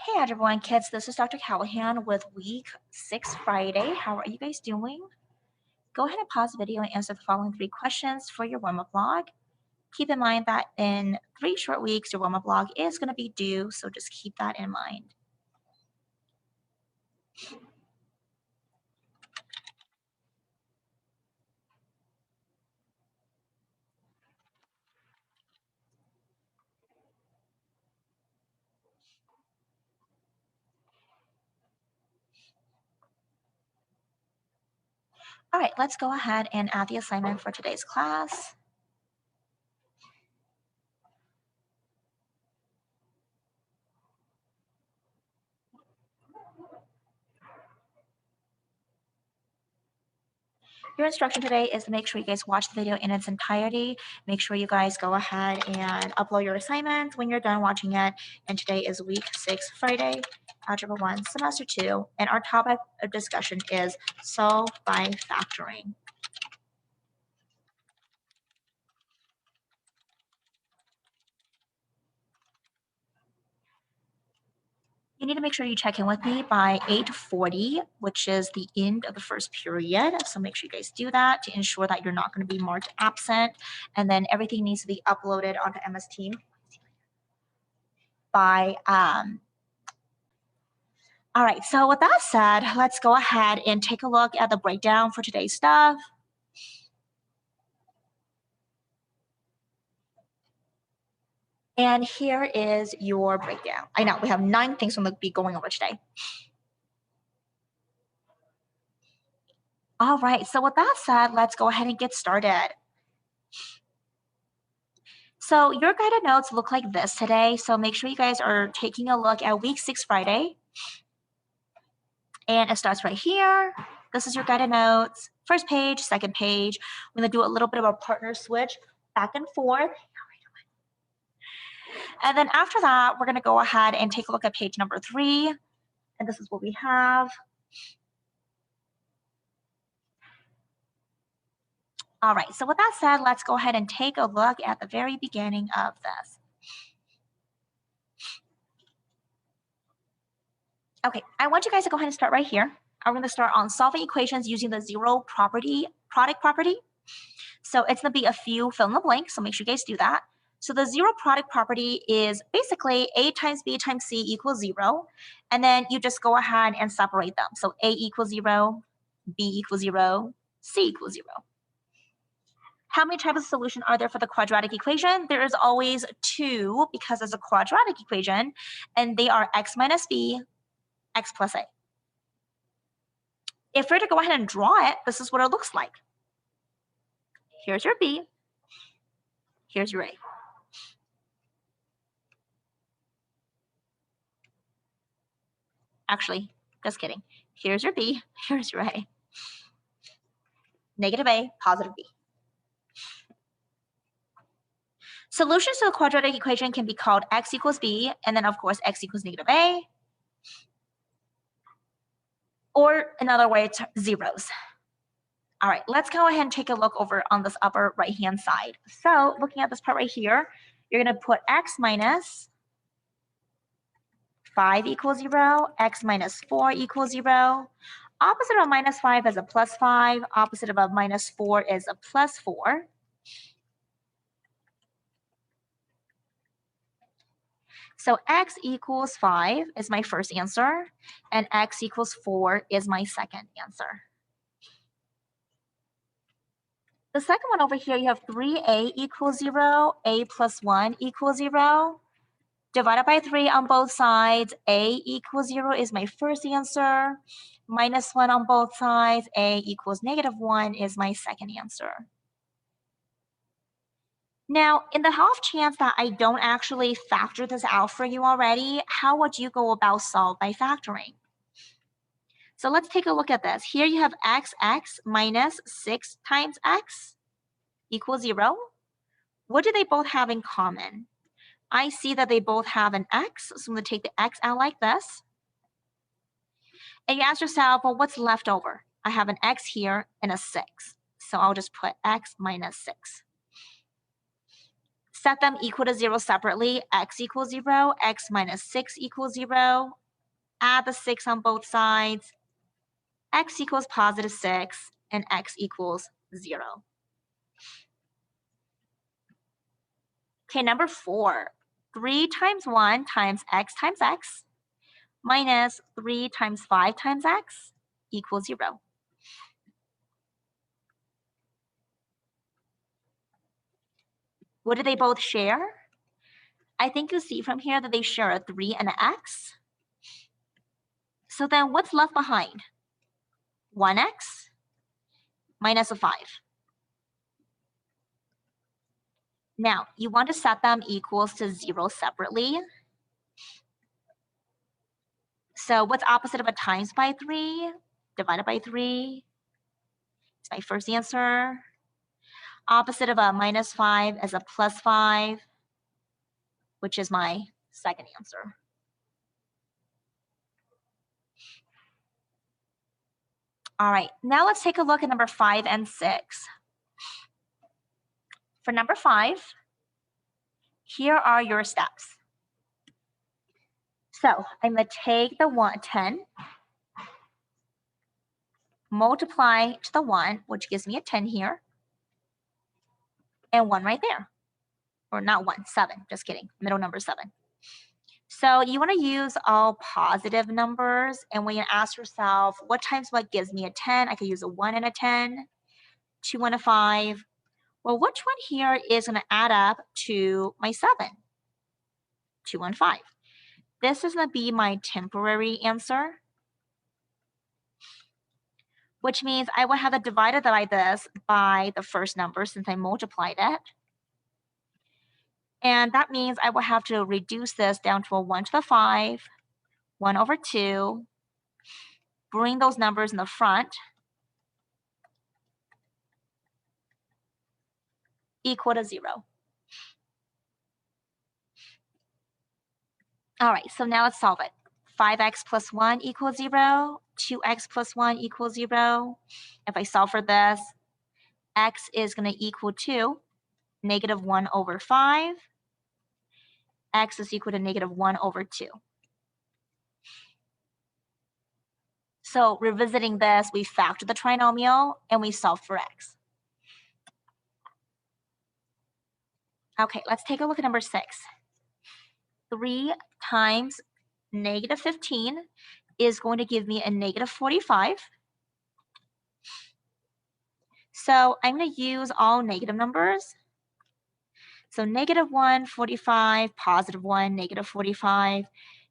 Hey everyone, kids, this is Dr. Callahan with Week 6 Friday. How are you guys doing? Go ahead and pause the video and answer the following 3 questions for your warm-up log. Keep in mind that in 3 short weeks, your warm-up log is going to be due, so just keep that in mind. All right, let's go ahead and add the assignment for today's class. Your instruction today is to make sure you guys watch the video in its entirety. Make sure you guys go ahead and upload your assignment when you're done watching it. And today is week 6, Friday, Algebra 1, Semester 2. And our topic of discussion is solve by factoring. You need to make sure you check in with me by 8:40, which is the end of the first period. So make sure you guys do that to ensure that you're not going to be marked absent. And then everything needs to be uploaded onto MS Team by all right, so with that said, let's go ahead and take a look at the breakdown for today's stuff. And here is your breakdown. I know we have 9 things we'll be going over today. All right, so with that said, let's go ahead and get started. So your guided notes look like this today. So make sure you guys are taking a look at week 6 Friday. And it starts right here. This is your guided notes. First page, second page. I'm going to do a little bit of a partner switch back and forth. And then after that, we're going to go ahead and take a look at page number 3. And this is what we have. All right, so with that said, let's go ahead and take a look at the very beginning of this. Okay, I want you guys to go ahead and start right here. I'm going to start on solving equations using the zero product property. So it's going to be a few fill in the blank, so make sure you guys do that. So the zero product property is basically A times B times C equals 0. And then you just go ahead and separate them. So A equals 0, B equals 0, C equals 0. How many types of solution are there for the quadratic equation? There is always 2 because it's a quadratic equation, and they are x minus b, x plus a. If we're to go ahead and draw it, this is what it looks like. Here's your b, here's your a. Actually, just kidding. Here's your b, here's your a. Negative a, positive b. Solutions to the quadratic equation can be called x equals b, and then of course x equals negative a, or in other words, zeros. All right, let's go ahead and take a look over on this upper right-hand side. So looking at this part right here, you're going to put x minus 5 equals 0, x minus 4 equals 0. Opposite of minus 5 is a plus 5. Opposite of a minus 4 is a plus 4. So x equals 5 is my first answer, and x equals 4 is my second answer. The second one over here, you have 3a equals 0, a plus 1 equals 0. Divided by 3 on both sides, a equals 0 is my first answer. Minus 1 on both sides, a equals negative 1 is my second answer. Now, in the off chance that I don't actually factor this out for you already, how would you go about solve by factoring? So let's take a look at this. Here you have x minus 6 times x equals 0. What do they both have in common? I see that they both have an x, so I'm going to take the x out like this. And you ask yourself, well, what's left over? I have an x here and a 6. So I'll just put x minus 6. Set them equal to 0 separately. X equals 0, x minus 6 equals 0. Add the 6 on both sides. X equals positive 6, and x equals 0. Okay, number 4. 3 times 1 times x minus 3 times 5 times x equals 0. What do they both share? I think you see from here that they share a 3 and an x. So then what's left behind? 1x minus a 5. Now, you want to set them equals to 0 separately. So what's opposite of a times by 3? Divided by 3. It's my first answer. Opposite of a minus 5 is a plus 5, which is my second answer. All right, now let's take a look at number 5 and 6. For number 5, here are your steps. So I'm going to take the 10, multiply to the 1, which gives me a 10 here, and 1 right there. Or not 1, 7, just kidding, middle number 7. So you want to use all positive numbers, and when you ask yourself, what times what gives me a 10? I could use a 1 and a 10, 2 and a 5. Well, which one here is going to add up to my 7? 2 and 5. This is going to be my temporary answer, which means I will have to divide it by this by the first number since I multiplied it. And that means I will have to reduce this down to a 1 to the 5, 1 over 2, bring those numbers in the front, equal to 0. All right, so now let's solve it. 5x plus 1 equals 0. 2x plus 1 equals 0. If I solve for this, x is going to equal to negative 1 over 5. X is equal to negative 1 over 2. So revisiting this, we factor the trinomial and we solve for x. Okay, let's take a look at number 6. 3 times negative 15 is going to give me a negative 45. So I'm going to use all negative numbers. So negative 1, 45, positive 1, negative 45,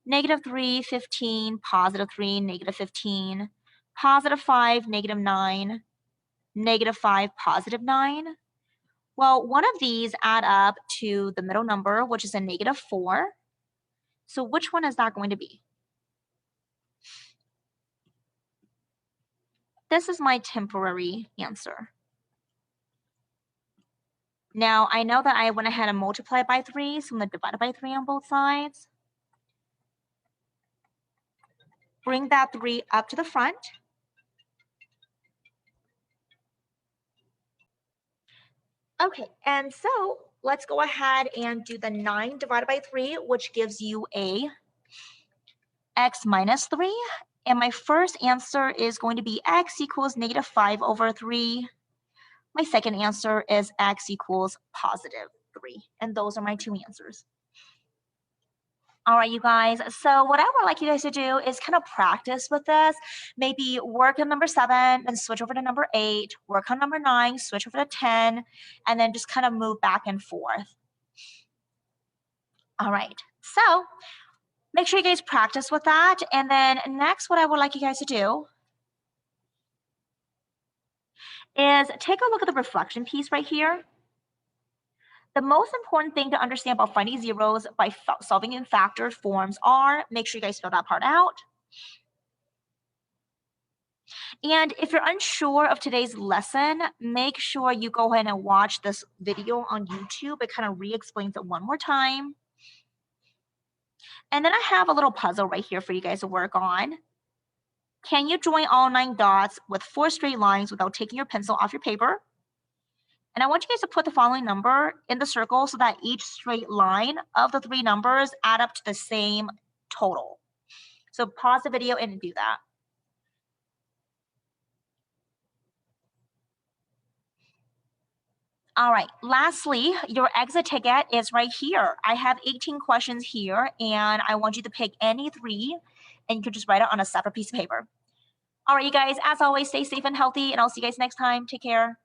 negative 3, 15, positive 3, negative 15, positive 5, negative 9, negative 5, positive 9. Well, one of these add up to the middle number, which is a negative 4. So which one is that going to be? This is my temporary answer. Now, I know that I went ahead and multiplied by 3, so I'm going to divide it by 3 on both sides. Bring that 3 up to the front. Okay, and so let's go ahead and do the 9 divided by 3, which gives you a x minus 3. And my first answer is going to be x equals negative 5 over 3. My second answer is x equals positive 3. And those are my two answers. All right, you guys. So what I would like you guys to do is kind of practice with this. Maybe work on number 7, then switch over to number 8, work on number 9, switch over to 10, and then just kind of move back and forth. All right. So make sure you guys practice with that. And then next, what I would like you guys to do is take a look at the reflection piece right here. The most important thing to understand about finding zeros by solving in factored forms are, make sure you guys fill that part out. And if you're unsure of today's lesson, make sure you go ahead and watch this video on YouTube. It kind of re-explains it one more time. And then I have a little puzzle right here for you guys to work on. Can you join all 9 dots with 4 straight lines without taking your pencil off your paper? And I want you guys to put the following number in the circle so that each straight line of the 3 numbers add up to the same total. So pause the video and do that. All right, lastly, your exit ticket is right here. I have 18 questions here, and I want you to pick any 3, and you can just write it on a separate piece of paper. All right, you guys, as always, stay safe and healthy, and I'll see you guys next time. Take care.